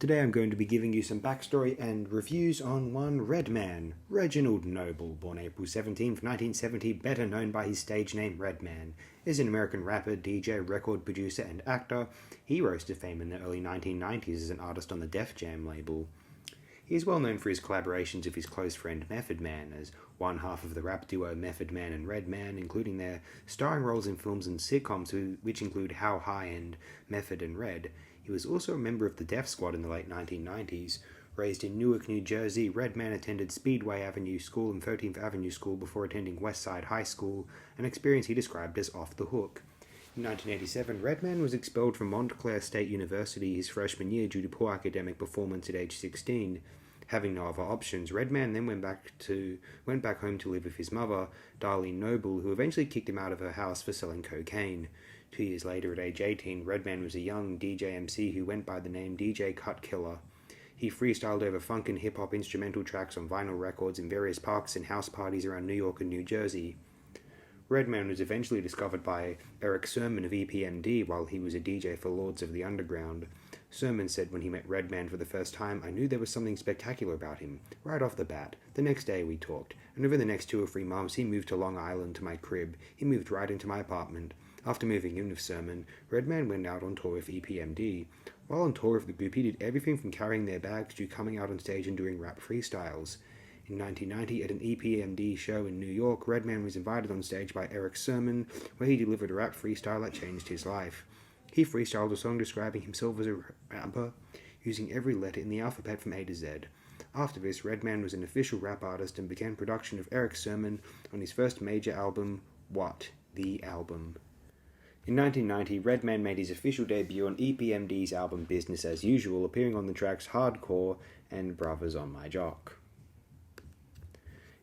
Today I'm going to be giving you some backstory and reviews on one Redman, Reginald Noble, born April 17th, 1970, better known by his stage name Redman, is an American rapper, DJ, record producer, and actor. He rose to fame in the early 1990s as an artist on the Def Jam label. He is well known for his collaborations with his close friend Method Man as one half of the rap duo Method Man and Redman, including their starring roles in films and sitcoms which include How High and Method and Red. He was also a member of the Def Squad in the late 1990s. Raised in Newark, New Jersey, Redman attended Speedway Avenue School and 13th Avenue School before attending Westside High School, an experience he described as off the hook. In 1987, Redman was expelled from Montclair State University his freshman year due to poor academic performance at age 16. Having no other options, Redman then went back home to live with his mother, Darlene Noble, who eventually kicked him out of her house for selling cocaine. 2 years later, at age 18, Redman was a young DJ MC who went by the name DJ Cut Killer. He freestyled over funk and hip-hop instrumental tracks on vinyl records in various parks and house parties around New York and New Jersey. Redman was eventually discovered by Erick Sermon of EPMD while he was a DJ for Lords of the Underground. Sermon said when he met Redman for the first time, "I knew there was something spectacular about him, right off the bat. The next day we talked, and over the next 2 or 3 months he moved to Long Island to my crib. He moved right into my apartment. After moving in with Sermon, Redman went out on tour with EPMD. While on tour with the group, he did everything from carrying their bags to coming out on stage and doing rap freestyles. In 1990, at an EPMD show in New York, Redman was invited on stage by Erick Sermon, where he delivered a rap freestyle that changed his life. He freestyled a song describing himself as a rapper, using every letter in the alphabet from A to Z. After this, Redman was an official rap artist and began production of Erick Sermon on his first major album, What? The Album. In 1990, Redman made his official debut on EPMD's album Business As Usual, appearing on the tracks Hardcore and Brothers on My Jock.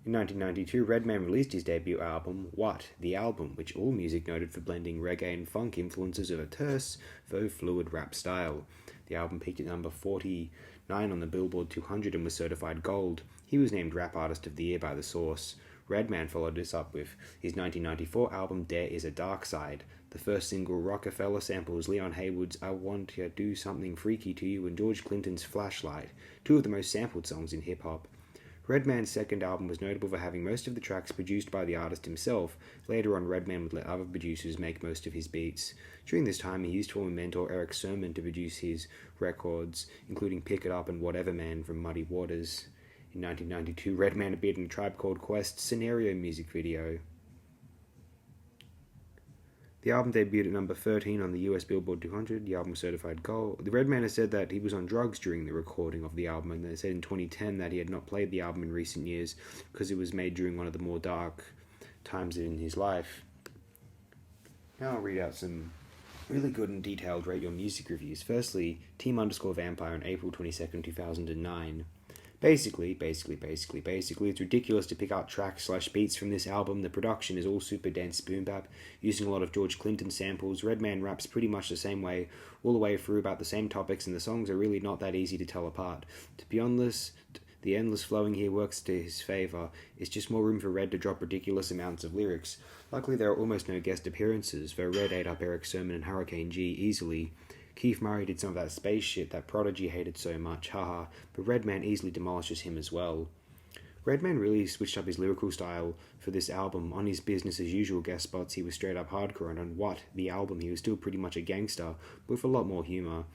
In 1992, Redman released his debut album, What? The Album, which AllMusic noted for blending reggae and funk influences of a terse, though fluid rap style. The album peaked at number 49 on the Billboard 200 and was certified gold. He was named Rap Artist of the Year by The Source. Redman followed this up with his 1994 album There Is a Darkside. The first single, Rockafella, samples Leon Haywood's I Want to Do Something Freaky to You and George Clinton's Flashlight, 2 of the most sampled songs in hip-hop. Redman's second album was notable for having most of the tracks produced by the artist himself. Later on, Redman would let other producers make most of his beats. During this time, he used former mentor Erick Sermon to produce his records, including Pick It Up and Whatever Man from Muddy Waters. In 1992, Redman appeared in a Tribe Called Quest's Scenario music video. The album debuted at number 13 on the US Billboard 200. The album was certified gold. The Redman has said that he was on drugs during the recording of the album, and they said in 2010 that he had not played the album in recent years because it was made during one of the more dark times in his life. Now I'll read out some really good and detailed Rate Your Music reviews. Firstly, Team_Vampire on April 22nd, 2009. Basically, it's ridiculous to pick out tracks/beats from this album. The production is all super dense boom bap, using a lot of George Clinton samples. Redman raps pretty much the same way, all the way through about the same topics, and the songs are really not that easy to tell apart. To be honest, the endless flowing here works to his favour. It's just more room for Red to drop ridiculous amounts of lyrics. Luckily, there are almost no guest appearances, though Red ate up Erick Sermon and Hurricane G easily. Keith Murray did some of that space shit that Prodigy hated so much, haha, but Redman easily demolishes him as well. Redman really switched up his lyrical style for this album. On his Business As Usual guest spots, he was straight up hardcore, and on What? The Album, he was still pretty much a gangster, but with a lot more humour.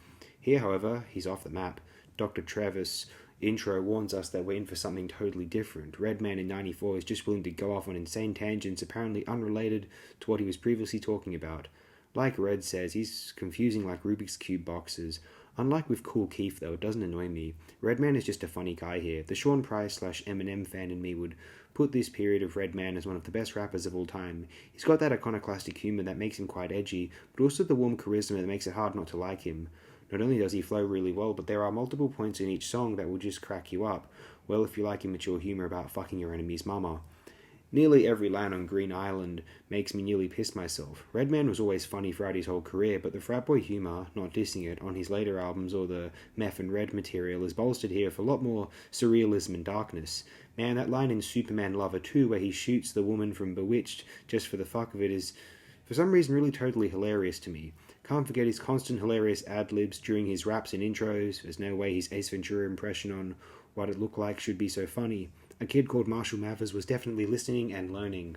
Here, however, he's off the map. Dr. Trevis' intro warns us that we're in for something totally different. Redman in 94 is just willing to go off on insane tangents apparently unrelated to what he was previously talking about. Like Red says, he's confusing like Rubik's Cube boxes. Unlike with Cool Keith, though, it doesn't annoy me. Redman is just a funny guy here. The Sean Price/Eminem fan in me would put this period of Redman as one of the best rappers of all time. He's got that iconoclastic humour that makes him quite edgy, but also the warm charisma that makes it hard not to like him. Not only does he flow really well, but there are multiple points in each song that will just crack you up. Well, if you like immature humour about fucking your enemy's mama. Nearly every line on Green Island makes me nearly piss myself. Redman was always funny throughout his whole career, but the frat boy humour, not dissing it, on his later albums or the Meth and Red material is bolstered here for a lot more surrealism and darkness. Man, that line in Sooperman Luva II where he shoots the woman from Bewitched just for the fuck of it is, for some reason, really totally hilarious to me. Can't forget his constant hilarious ad-libs during his raps and intros. There's no way his Ace Ventura impression on Wuditlooklike should be so funny. A kid called Marshall Mathers was definitely listening and learning.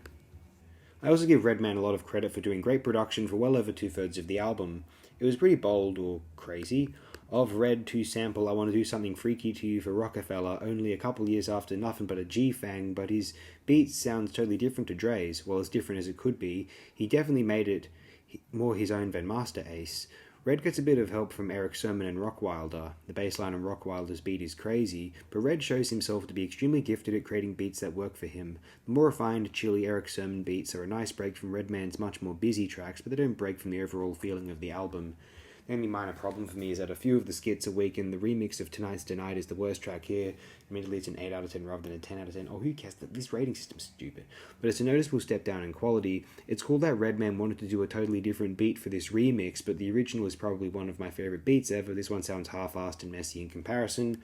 I also give Redman a lot of credit for doing great production for well over 2/3 of the album. It was pretty bold or crazy. Of Red to sample I Want to Do Something Freaky to You for Rockafella only a couple years after Nothing But a G-Fang, but his beat sounds totally different to Dre's, well as different as it could be. He definitely made it more his own than Master Ace. Red gets a bit of help from Erick Sermon and Rockwilder. The bassline on Rockwilder's beat is crazy, but Red shows himself to be extremely gifted at creating beats that work for him. The more refined, chilly Erick Sermon beats are a nice break from Redman's much more busy tracks, but they don't break from the overall feeling of the album. The only minor problem for me is that a few of the skits are weak, and the remix of Tonight's Tonight is the worst track here. Admittedly, it's an 8 out of 10 rather than a 10 out of 10. Oh, who cares? This rating system's stupid. But it's a noticeable step down in quality. It's cool that Redman wanted to do a totally different beat for this remix, but the original is probably one of my favourite beats ever. This one sounds half-assed and messy in comparison.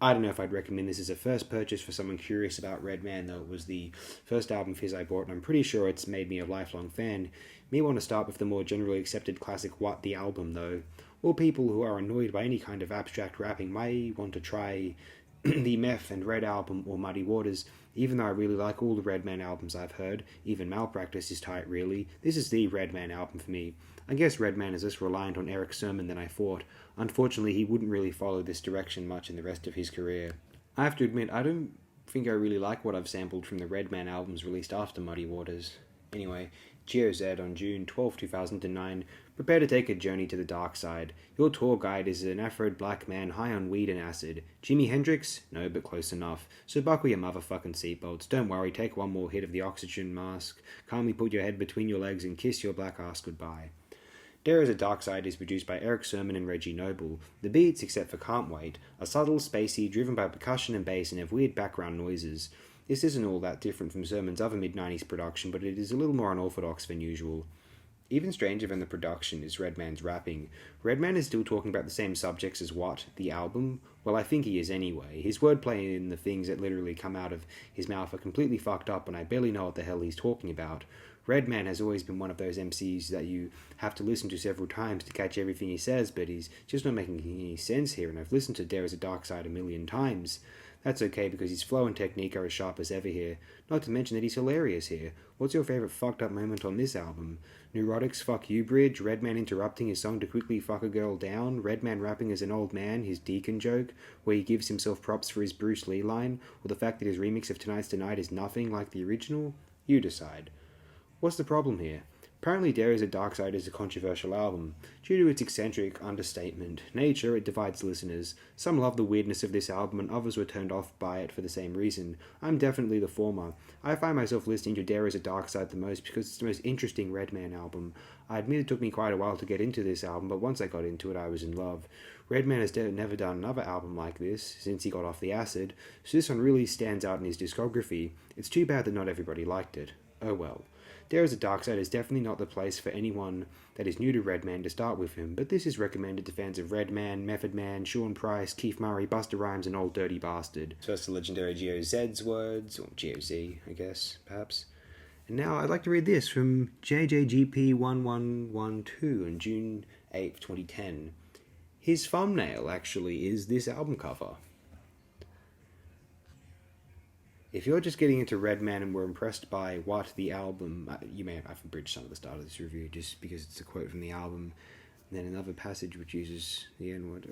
I don't know if I'd recommend this as a first purchase for someone curious about Redman, though it was the first album of his I bought, and I'm pretty sure it's made me a lifelong fan. Me want to start with the more generally accepted classic What the Album, though. Or people who are annoyed by any kind of abstract rapping may want to try the Meth and Red album or Muddy Waters. Even though I really like all the Redman albums I've heard, even Malpractice is tight really, this is the Redman album for me. I guess Redman is less reliant on Erick Sermon than I thought. Unfortunately, he wouldn't really follow this direction much in the rest of his career. I have to admit, I don't think I really like what I've sampled from the Redman albums released after Muddy Waters. Anyway, GOZ on June 12, 2009. Prepare to take a journey to the dark side. Your tour guide is an Afro black man high on weed and acid. Jimi Hendrix? No, but close enough. So buckle your motherfucking seatbelts. Don't worry, take one more hit of the oxygen mask. Calmly put your head between your legs and kiss your black ass goodbye. There is a Darkside is produced by Erick Sermon and Reggie Noble. The beats, except for Can't Wait, are subtle, spacey, driven by percussion and bass and have weird background noises. This isn't all that different from Sermon's other mid-90s production, but it is a little more unorthodox than usual. Even stranger than the production is Redman's rapping. Redman is still talking about the same subjects as What, the album? Well, I think he is anyway. His wordplay and the things that literally come out of his mouth are completely fucked up and I barely know what the hell he's talking about. Redman has always been one of those MCs that you have to listen to several times to catch everything he says, but he's just not making any sense here, and I've listened to There Is a Dark Side a million times. That's okay because his flow and technique are as sharp as ever here, not to mention that he's hilarious here. What's your favourite fucked up moment on this album? Noorotic's Fuck You bridge, Redman interrupting his song to quickly fuck a girl down, Redman rapping as an old man, his deacon joke, where he gives himself props for his Bruce Lee line, or the fact that his remix of Tonight's Tonight is nothing like the original? You decide. What's the problem here? Apparently There Is a Darkside is a controversial album. Due to its eccentric understatement nature, it divides listeners. Some love the weirdness of this album and others were turned off by it for the same reason. I'm definitely the former. I find myself listening to There Is a Darkside the most because it's the most interesting Redman album. I admit it took me quite a while to get into this album, but once I got into it I was in love. Redman has never done another album like this since he got off the acid, so this one really stands out in his discography. It's too bad that not everybody liked it. Oh well. There Is a Darkside is definitely not the place for anyone that is new to Redman to start with him, but this is recommended to fans of Redman, Method Man, Sean Price, Keith Murray, Busta Rhymes, and Old Dirty Bastard. So that's the legendary GOZ's words, or GOZ, I guess, perhaps. And now I'd like to read this from JJGP1112 on June 8th, 2010. His thumbnail, actually, is this album cover. If you're just getting into Redman and were impressed by What, the album, you may have abridged some of the start of this review just because it's a quote from the album, and then another passage which uses the N-word.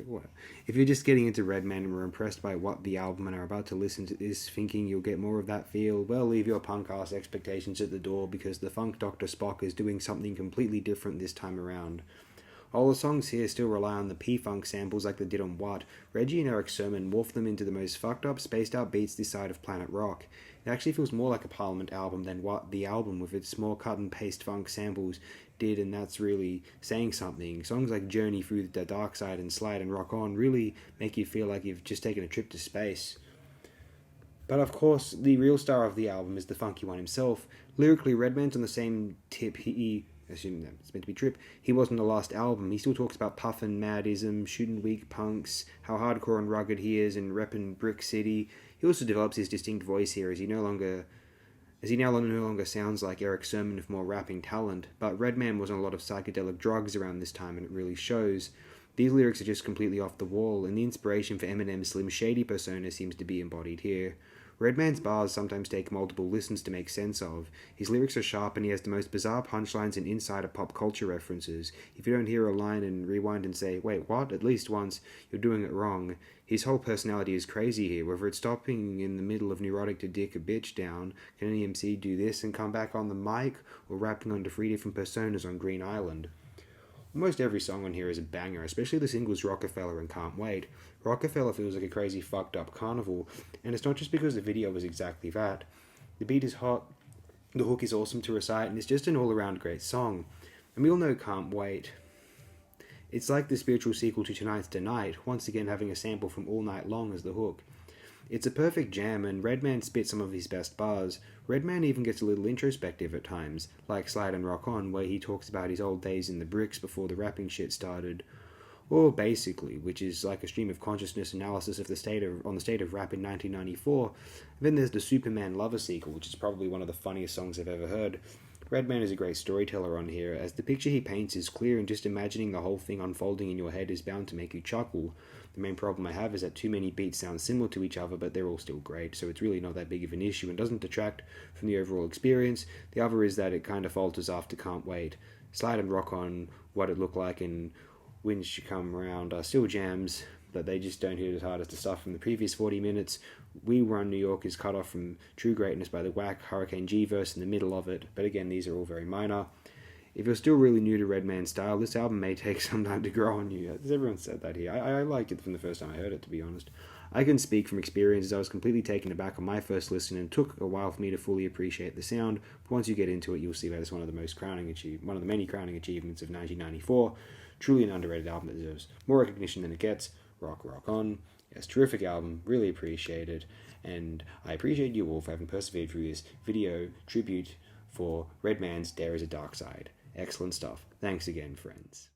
If you're just getting into Redman and were impressed by What, the album, and are about to listen to this thinking you'll get more of that feel, well, leave your punk-ass expectations at the door because the Funk Dr. Spock is doing something completely different this time around. All the songs here still rely on the P-Funk samples like they did on What. Reggie and Erick Sermon morphed them into the most fucked up, spaced out beats this side of Planet Rock. It actually feels more like a Parliament album than What, the album, with its small cut and paste funk samples did, and that's really saying something. Songs like Journee, Through the Darkside and Slide and Rock On really make you feel like you've just taken a trip to space. But of course, the real star of the album is the funky one himself. Lyrically, Redman's on the same tip assuming that it's meant to be Trip, he wasn't the last album. He still talks about puffin' madism, shooting weak punks, how hardcore and rugged he is, and reppin' Brick City. He also develops his distinct voice here as he no longer as he now no longer sounds like Erick Sermon with more rapping talent, but Redman was on a lot of psychedelic drugs around this time and it really shows. These lyrics are just completely off the wall, and the inspiration for Eminem's Slim Shady persona seems to be embodied here. Redman's bars sometimes take multiple listens to make sense of. His lyrics are sharp and he has the most bizarre punchlines and insider pop culture references. If you don't hear a line and rewind and say, "Wait, what?" at least once, you're doing it wrong. His whole personality is crazy here, whether it's stopping in the middle of Noorotic to dick a bitch down, can any MC do this and come back on the mic, or rapping onto 3 different personas on Green Island. Almost every song on here is a banger, especially the singles Rockafella and Can't Wait. Rockafella feels like a crazy fucked up carnival, and it's not just because the video was exactly that. The beat is hot, the hook is awesome to recite, and it's just an all-around great song. And we all know Can't Wait. It's like the spiritual sequel to Tonight's Nite, once again having a sample from All Night Long as the hook. It's a perfect jam, and Redman spits some of his best bars. Redman even gets a little introspective at times, like Slide and Rock On, where he talks about his old days in the bricks before the rapping shit started. Or Basically, which is like a stream of consciousness analysis of the state of rap in 1994. And then there's the Sooperman Luva sequel, which is probably one of the funniest songs I've ever heard. Redman is a great storyteller on here, as the picture he paints is clear and just imagining the whole thing unfolding in your head is bound to make you chuckle. The main problem I have is that too many beats sound similar to each other, but they're all still great, so it's really not that big of an issue and doesn't detract from the overall experience. The other is that it kind of falters after Can't Wait. Slide and Rock On, Wuditlooklike, and Winicumuhround are still jams, but they just don't hit as hard as the stuff from the previous 40 minutes. We Run N.Y is cut off from true greatness by the whack Hurricane G verse in the middle of it, but again, these are all very minor. If you're still really new to Redman's style, this album may take some time to grow on you. Everyone said that here. I liked it from the first time I heard it, to be honest. I can speak from experience, as I was completely taken aback on my first listen and took a while for me to fully appreciate the sound. But once you get into it, you'll see that it's one of the many crowning achievements of 1994. Truly an underrated album that deserves more recognition than it gets. Rock On. Yes, terrific album. Really appreciate it. And I appreciate you all for having persevered through this video tribute for Redman's There Is a Darkside. Excellent stuff. Thanks again, friends.